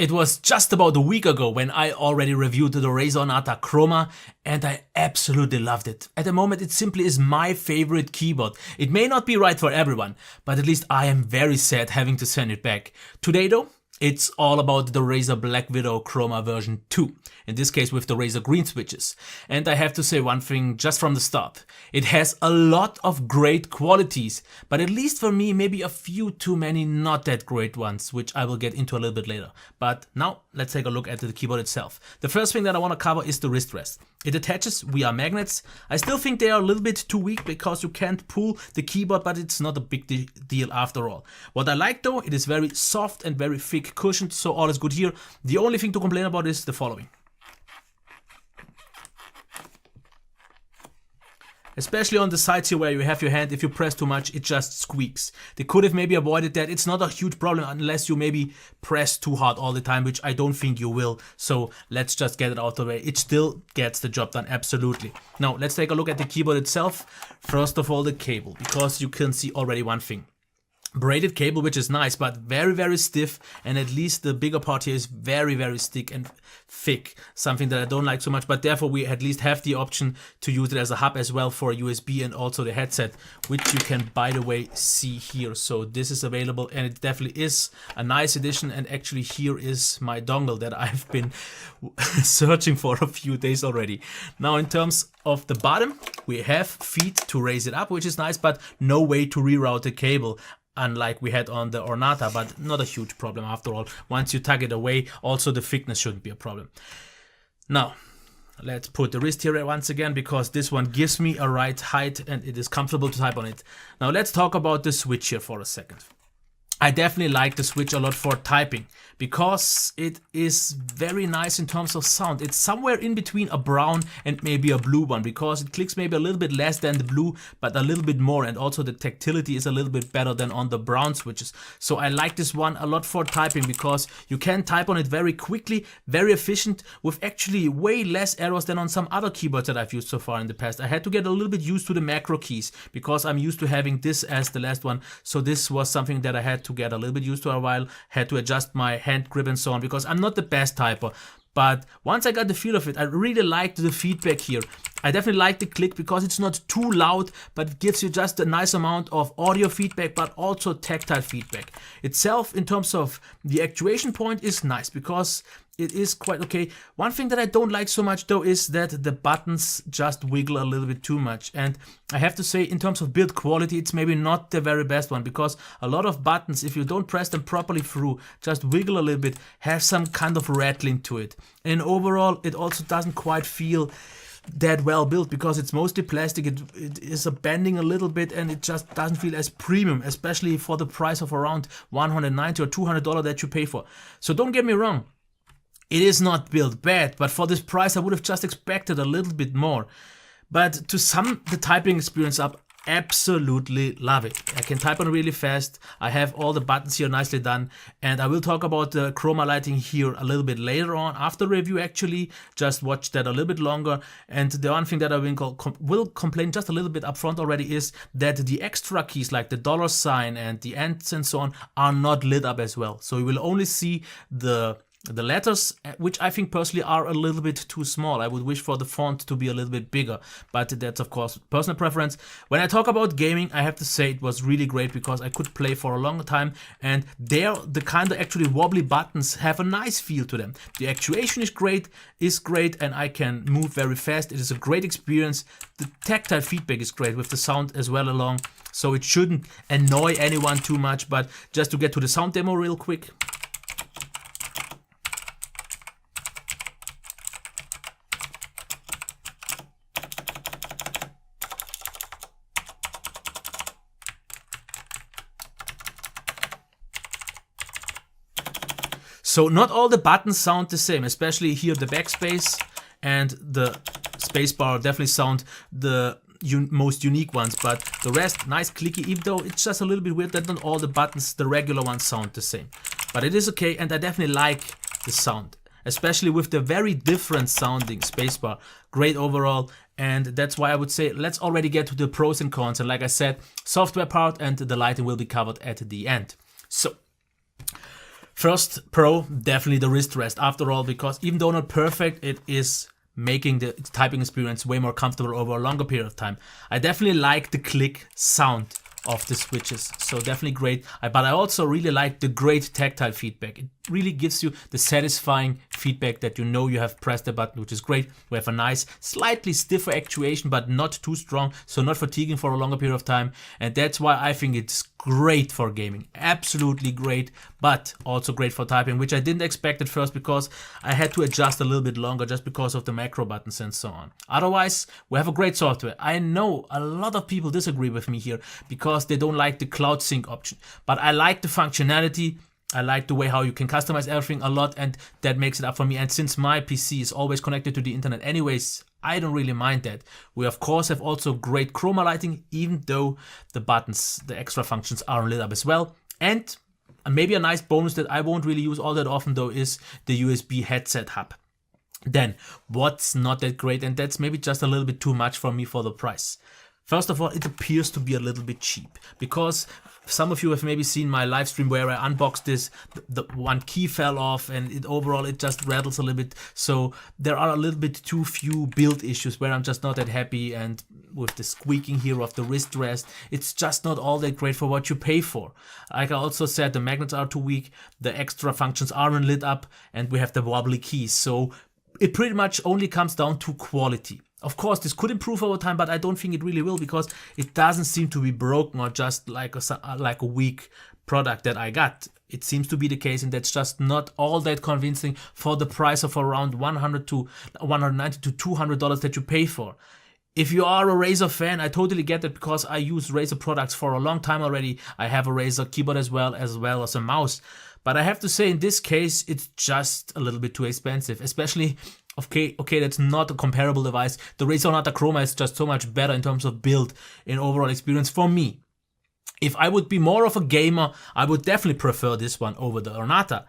It was just about a week ago when I already reviewed the Razer Chroma and I absolutely loved it. At the moment it simply is my favorite keyboard. It may not be right for everyone, but at least I am very sad having to send it back. Today though, it's all about the Razer BlackWidow Chroma version 2, in this case with the Razer green switches. And I have to say one thing just from the start. It has a lot of great qualities, but at least for me maybe a few too many not that great ones, which I will get into a little bit later. But now let's take a look at the keyboard itself. The first thing that I want to cover is the wrist rest. It attaches via magnets. I still think they are a little bit too weak because you can't pull the keyboard, but it's not a big deal after all. What I like though, it is very soft and very thick cushioned, so all is good here. The only thing to complain about is the following. Especially on the sides here where you have your hand, if you press too much, it just squeaks. They could have maybe avoided that. It's not a huge problem unless you maybe press too hard all the time, which I don't think you will. So let's just get it out of the way. It still gets the job done, absolutely. Now let's take a look at the keyboard itself. First of all, the cable, because you can see already one thing. Braided cable, which is nice, but very stiff, and at least the bigger part here is very thick and thick, something that I don't like so much, but therefore we at least have the option to use it as a hub as well for USB and also the headset, which you can by the way see here. So this is available and it definitely is a nice addition, and actually here is my dongle that I've been searching for a few days already. Now in terms of the bottom, we have feet to raise it up, which is nice, but no way to reroute the cable, unlike we had on the Ornata, but not a huge problem after all. Once you tuck it away, also the thickness shouldn't be a problem. Now, let's put the wrist here once again, because this one gives me a right height and it is comfortable to type on it. Now let's talk about the switch here for a second. I definitely like the switch a lot for typing because it is very nice in terms of sound. It's somewhere in between a brown and maybe a blue one, because it clicks maybe a little bit less than the blue, but a little bit more, and also the tactility is a little bit better than on the brown switches. So I like this one a lot for typing because you can type on it very quickly, very efficient, with actually way less errors than on some other keyboards that I've used so far in the past. I had to get a little bit used to the macro keys because I'm used to having this as the last one. So this was something that I had to get a little bit used to a while, had to adjust my hand grip and so on, because I'm not the best typer. But once I got the feel of it, I really liked the feedback here. I definitely like the click because it's not too loud, but it gives you just a nice amount of audio feedback, but also tactile feedback. Itself, in terms of the actuation point, is nice because it is quite okay. One thing that I don't like so much though is that the buttons just wiggle a little bit too much. And I have to say, in terms of build quality, it's maybe not the very best one, because a lot of buttons, if you don't press them properly through, just wiggle a little bit, have some kind of rattling to it. And overall, it also doesn't quite feel that well built because it's mostly plastic. It is a bending a little bit, and it just doesn't feel as premium, especially for the price of around $190 or $200 that you pay for. So don't get me wrong, it is not built bad, but for this price I would have just expected a little bit more. But to sum the typing experience up, absolutely love it. I can type on really fast. I have all the buttons here nicely done, and I will talk about the chroma lighting here a little bit later on after review. Actually, just watch that a little bit longer. And the one thing that I will complain just a little bit up front already is that the extra keys like the $ and the ants and so on are not lit up as well. So you will only see the letters, which I think personally are a little bit too small. I would wish for the font to be a little bit bigger, but that's of course personal preference. When I talk about gaming, I have to say it was really great because I could play for a long time, and the kind of actually wobbly buttons have a nice feel to them. The actuation is great, and I can move very fast. It is a great experience. The tactile feedback is great with the sound as well along, so it shouldn't annoy anyone too much. But just to get to the sound demo real quick. So not all the buttons sound the same, especially here the backspace and the spacebar definitely sound the most unique ones, but the rest nice clicky, even though it's just a little bit weird that not all the buttons, the regular ones, sound the same. But it is okay, and I definitely like the sound, especially with the very different sounding spacebar. Great overall, and that's why I would say let's already get to the pros and cons. And like I said, software part and the lighting will be covered at the end. So First pro, definitely the wrist rest. After all, because even though not perfect, it is making the typing experience way more comfortable over a longer period of time. I definitely like the click sound of the switches, so definitely great. But I also really like the great tactile feedback. It really gives you the satisfying feedback that you know you have pressed the button, which is great. We have a nice, slightly stiffer actuation, but not too strong, so not fatiguing for a longer period of time. And that's why I think it's great for gaming. Absolutely great, but also great for typing, which I didn't expect at first because I had to adjust a little bit longer just because of the macro buttons and so on. Otherwise, we have a great software. I know a lot of people disagree with me here because they don't like the cloud sync option, but I like the functionality. I like the way how you can customize everything a lot, and that makes it up for me. And since my PC is always connected to the internet anyways, I don't really mind that. We of course have also great chroma lighting, even though the buttons, the extra functions are lit up as well. And maybe a nice bonus that I won't really use all that often though is the USB headset hub. Then, what's not that great, and that's maybe just a little bit too much for me for the price. First of all, it appears to be a little bit cheap because some of you have maybe seen my live stream where I unboxed this, the one key fell off and overall it just rattles a little bit. So there are a little bit too few build issues where I'm just not that happy, and with the squeaking here of the wrist rest, it's just not all that great for what you pay for. Like I also said, the magnets are too weak, the extra functions aren't lit up, and we have the wobbly keys. So it pretty much only comes down to quality. Of course, this could improve over time, but I don't think it really will because it doesn't seem to be broken or just like a weak product that I got. It seems to be the case, and that's just not all that convincing for the price of around $190 to $200 that you pay for. If you are a Razer fan, I totally get that because I use Razer products for a long time already. I have a Razer keyboard as well as a mouse. But I have to say, in this case, it's just a little bit too expensive, especially. Okay, that's not a comparable device. The Razer Untitled Chroma is just so much better in terms of build and overall experience for me. If I would be more of a gamer, I would definitely prefer this one over the Untitled.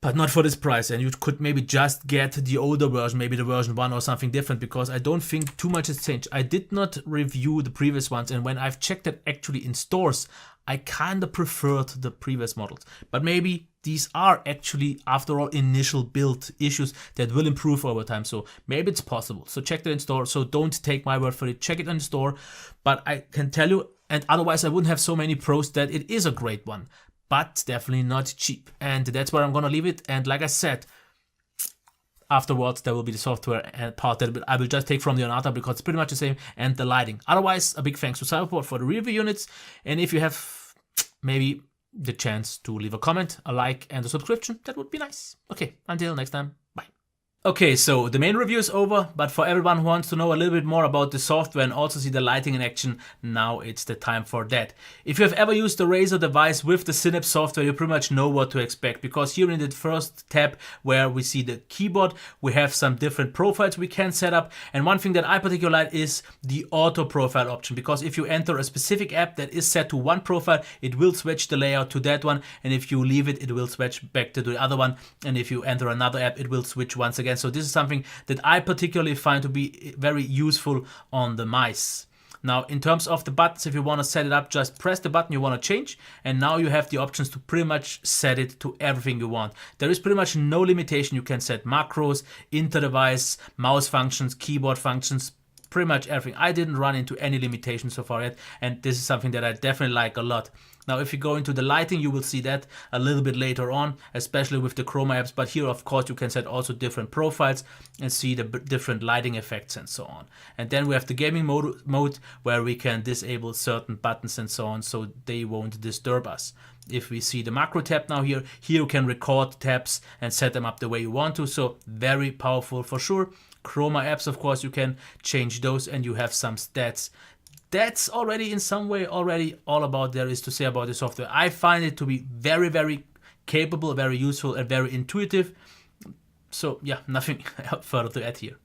But not for this price, and you could maybe just get the older version, maybe the version 1 or something different, because I don't think too much has changed. I did not review the previous ones, and when I've checked it actually in stores, I kinda preferred the previous models. But maybe these are actually, after all, initial build issues that will improve over time, so maybe it's possible. So check that in store, so don't take my word for it, check it in store. But I can tell you, and otherwise I wouldn't have so many pros, that it is a great one. But definitely not cheap. And that's where I'm gonna leave it. And like I said, afterwards there will be the software part that I will just take from the Untitled because it's pretty much the same, and the lighting. Otherwise, a big thanks to Cyberport for the review units. And if you have maybe the chance to leave a comment, a like, and a subscription, that would be nice. Okay, until next time, bye. Okay, so the main review is over, but for everyone who wants to know a little bit more about the software and also see the lighting in action, now it's the time for that. If you have ever used the Razer device with the Synapse software, you pretty much know what to expect, because here in the first tab where we see the keyboard, we have some different profiles we can set up, and one thing that I particularly like is the auto profile option, because if you enter a specific app that is set to one profile, it will switch the layout to that one, and if you leave it, it will switch back to the other one, and if you enter another app, it will switch once again. So this is something that I particularly find to be very useful on the mice. Now, in terms of the buttons, if you want to set it up, just press the button you want to change, and now you have the options to pretty much set it to everything you want. There is pretty much no limitation. You can set macros, inter-device, mouse functions, keyboard functions, pretty much everything. I didn't run into any limitations so far yet, and this is something that I definitely like a lot. Now, if you go into the lighting, you will see that a little bit later on, especially with the Chroma apps. But here, of course, you can set also different profiles and see the different lighting effects and so on. And then we have the gaming mode where we can disable certain buttons and so on, so they won't disturb us. If we see the macro tab now here you can record tabs and set them up the way you want to. So very powerful for sure. Chroma apps, of course, you can change those, and you have some stats. That's already in some way all about there is to say about the software. I find it to be very, very capable, very useful, and very intuitive. So yeah, nothing further to add here.